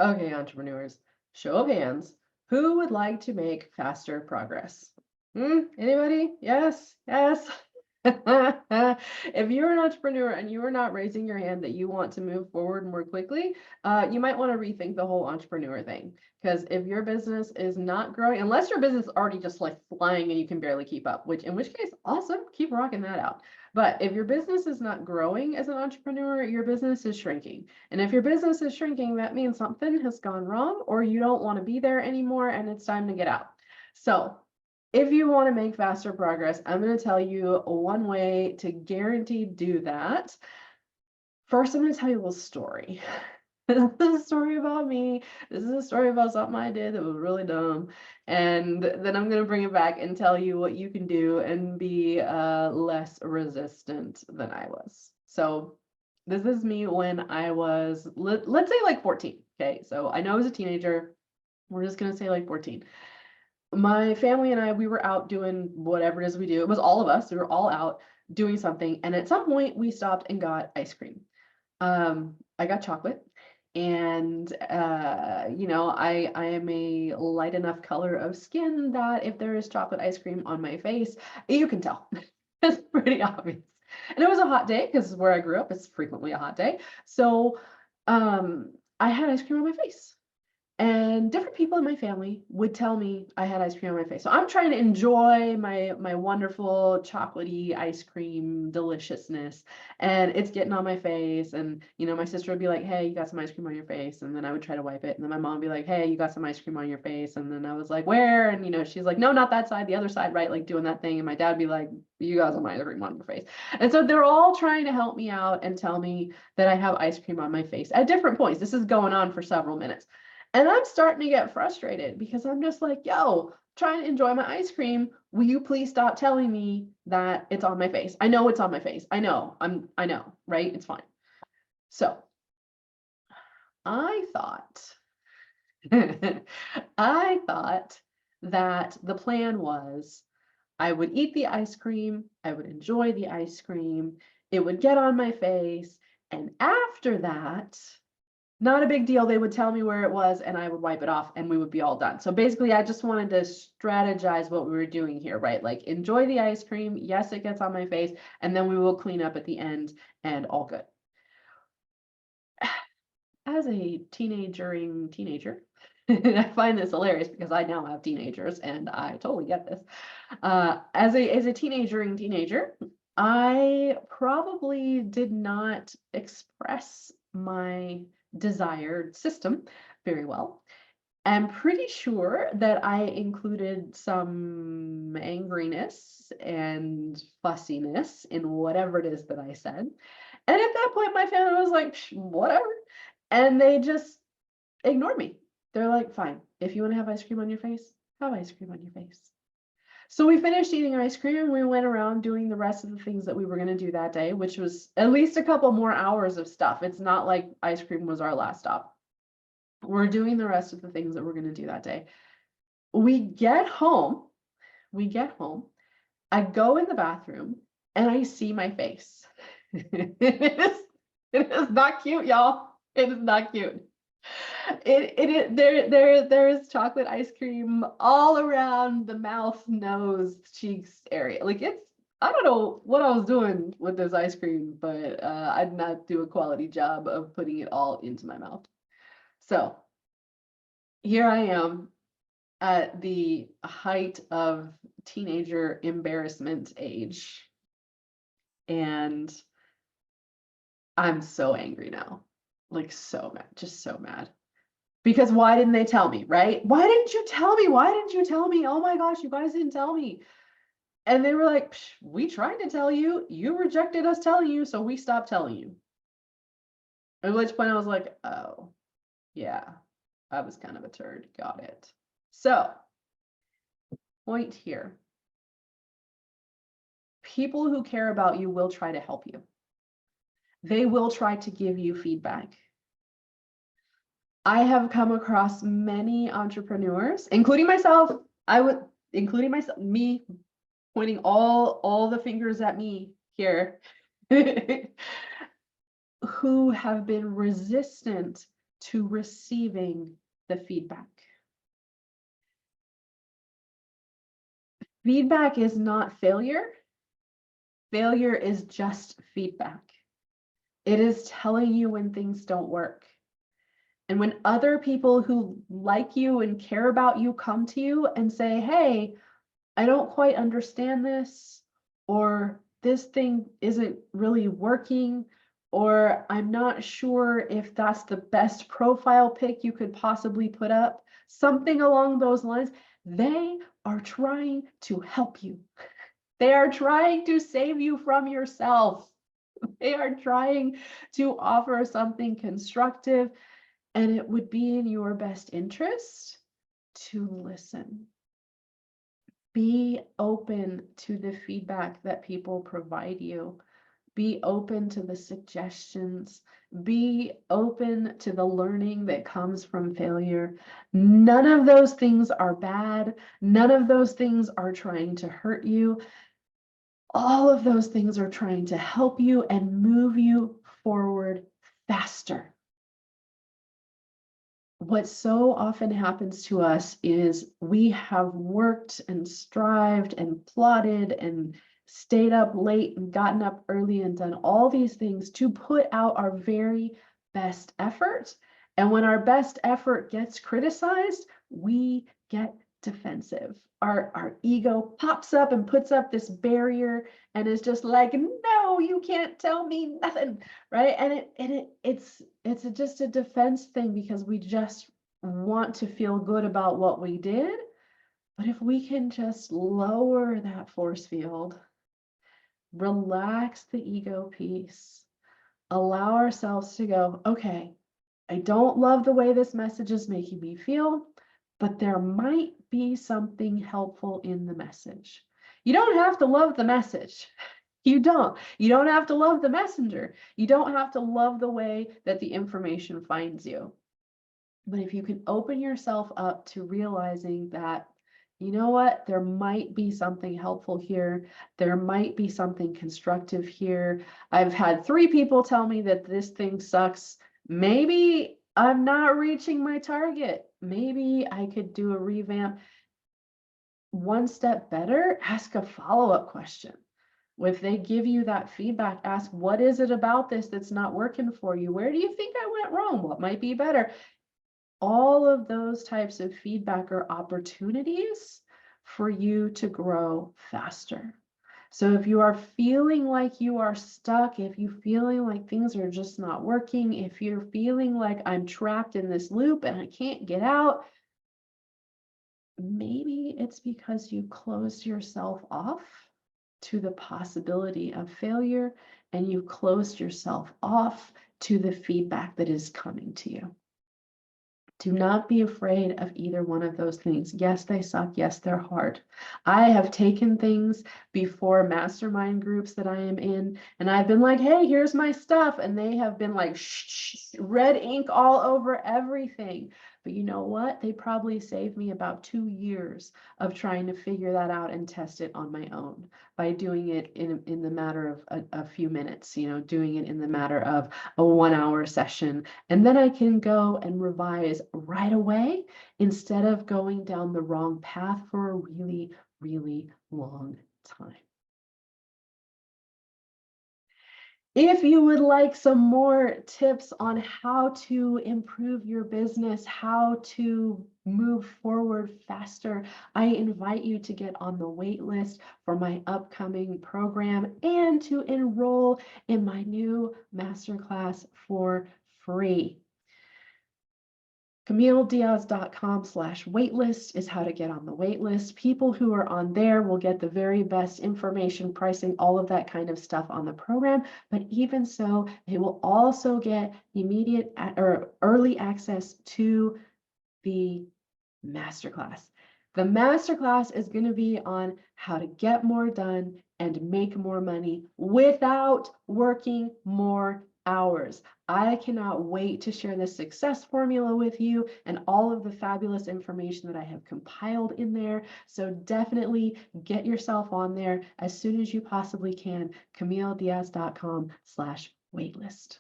Okay, entrepreneurs, show of hands, who would like to make faster progress? Anybody? Yes, yes. If you're an entrepreneur and you are not raising your hand that you want to move forward more quickly, you might want to rethink the whole entrepreneur thing. Because if your business is not growing, unless your business is already just like flying and you can barely keep up, in which case, awesome, keep rocking that out. But if your business is not growing as an entrepreneur, your business is shrinking. And if your business is shrinking, that means something has gone wrong or you don't want to be there anymore and it's time to get out. So if you want to make faster progress, I'm going to tell you one way to guaranteed do that. First, I'm going to tell you a little story. This is a story about me. This is a story about something I did that was really dumb. And then I'm going to bring it back and tell you what you can do and be less resistant than I was. So this is me when I was, let's say like 14. Okay, so I know I was a teenager. We're just going to say like 14. My family and I, we were out doing whatever it is we do. It was all of us. We were all out doing something. And at some point we stopped and got ice cream. I got chocolate. And, you know, I am a light enough color of skin that if there is chocolate ice cream on my face, you can tell. It's pretty obvious. And it was a hot day because where I grew up, it's frequently a hot day. So I had ice cream on my face. And different people in my family would tell me I had ice cream on my face. So I'm trying to enjoy my wonderful chocolatey ice cream deliciousness. And it's getting on my face. And, you know, my sister would be like, hey, you got some ice cream on your face. And then I would try to wipe it. And then my mom would be like, hey, you got some ice cream on your face. And then I was like, where? And, you know, she's like, no, not that side, the other side, right? Like doing that thing. And my dad would be like, you got some ice cream on your face. And so they're all trying to help me out and tell me that I have ice cream on my face at different points. This is going on for several minutes. And I'm starting to get frustrated because I'm just like, yo, trying to enjoy my ice cream. Will you please stop telling me that it's on my face? I know it's on my face. I know, right? It's fine. So I thought, I thought that the plan was I would eat the ice cream. I would enjoy the ice cream. It would get on my face. And after that, not a big deal. They would tell me where it was and I would wipe it off and we would be all done. So basically, I just wanted to strategize what we were doing here, right? Like enjoy the ice cream. Yes, it gets on my face. And then we will clean up at the end and all good. As a teenager, I find this hilarious because I now have teenagers and I totally get this. As a teenager, I probably did not express my desired system very well. I'm pretty sure that I included some angriness and fussiness in whatever it is that I said. And at that point, my family was like, whatever. And they just ignored me. They're like, fine, if you want to have ice cream on your face, have ice cream on your face. So we finished eating ice cream and we went around doing the rest of the things that we were going to do that day, which was at least a couple more hours of stuff. It's not like ice cream was our last stop. We're doing the rest of the things that we're going to do that day. We get home. I go in the bathroom and I see my face. It is not cute, y'all. It is not cute. There is chocolate ice cream all around the mouth, nose, cheeks area. Like I don't know what I was doing with this ice cream, but I did not do a quality job of putting it all into my mouth. So here I am at the height of teenager embarrassment age. And I'm so angry now, like so mad, just so mad. Because why didn't they tell me, right? Why didn't you tell me? Why didn't you tell me? Oh my gosh, you guys didn't tell me. And they were like, we tried to tell you. You rejected us telling you, so we stopped telling you. At which point I was like, oh, yeah, I was kind of a turd. Got it. So, point here. People who care about you will try to help you. They will try to give you feedback. I have come across many entrepreneurs, including myself. Me pointing all the fingers at me here, who have been resistant to receiving the feedback. Feedback is not failure. Failure is just feedback. It is telling you when things don't work. And when other people who like you and care about you come to you and say, hey, I don't quite understand this, or this thing isn't really working, or I'm not sure if that's the best profile pic you could possibly put up, something along those lines, they are trying to help you. They are trying to save you from yourself. They are trying to offer something constructive, and it would be in your best interest to listen. Be open to the feedback that people provide you. Be open to the suggestions. Be open to the learning that comes from failure. None of those things are bad. None of those things are trying to hurt you. All of those things are trying to help you and move you forward faster. What so often happens to us is we have worked and strived and plotted and stayed up late and gotten up early and done all these things to put out our very best effort. And when our best effort gets criticized, we get defensive. Our ego pops up and puts up this barrier and is just like, no, you can't tell me nothing, right? And it's just a defense thing because we just want to feel good about what we did. But if we can just lower that force field, relax the ego piece, allow ourselves to go, okay, I don't love the way this message is making me feel, but there might be something helpful in the message. You don't have to love the message. You don't. You don't have to love the messenger. You don't have to love the way that the information finds you. But if you can open yourself up to realizing that, you know what, there might be something helpful here. There might be something constructive here. I've had 3 people tell me that this thing sucks. Maybe I'm not reaching my target. Maybe I could do a revamp. One step better, ask a follow-up question. If they give you that feedback, ask, what is it about this that's not working for you? Where do you think I went wrong? What might be better? All of those types of feedback are opportunities for you to grow faster. So if you are feeling like you are stuck, if you're feeling like things are just not working, if you're feeling like I'm trapped in this loop and I can't get out, maybe it's because you closed yourself off to the possibility of failure and you closed yourself off to the feedback that is coming to you. Do not be afraid of either one of those things. Yes, they suck. Yes, they're hard. I have taken things before mastermind groups that I am in, and I've been like, hey, here's my stuff. And they have been like, shh, red ink all over everything. But you know what? They probably saved me about 2 years of trying to figure that out and test it on my own by doing it in the matter of a few minutes, doing it in the matter of a 1-hour session. And then I can go and revise right away instead of going down the wrong path for a really, really long time. If you would like some more tips on how to improve your business, how to move forward faster, I invite you to get on the wait list for my upcoming program and to enroll in my new masterclass for free. CamilleDiaz.com/waitlist is how to get on the wait list. People who are on there will get the very best information, pricing, all of that kind of stuff on the program. But even so, they will also get immediate or early access to the masterclass. The masterclass is going to be on how to get more done and make more money without working more hours. I cannot wait to share this success formula with you and all of the fabulous information that I have compiled in there. So definitely get yourself on there as soon as you possibly can. CamilleDiaz.com/waitlist.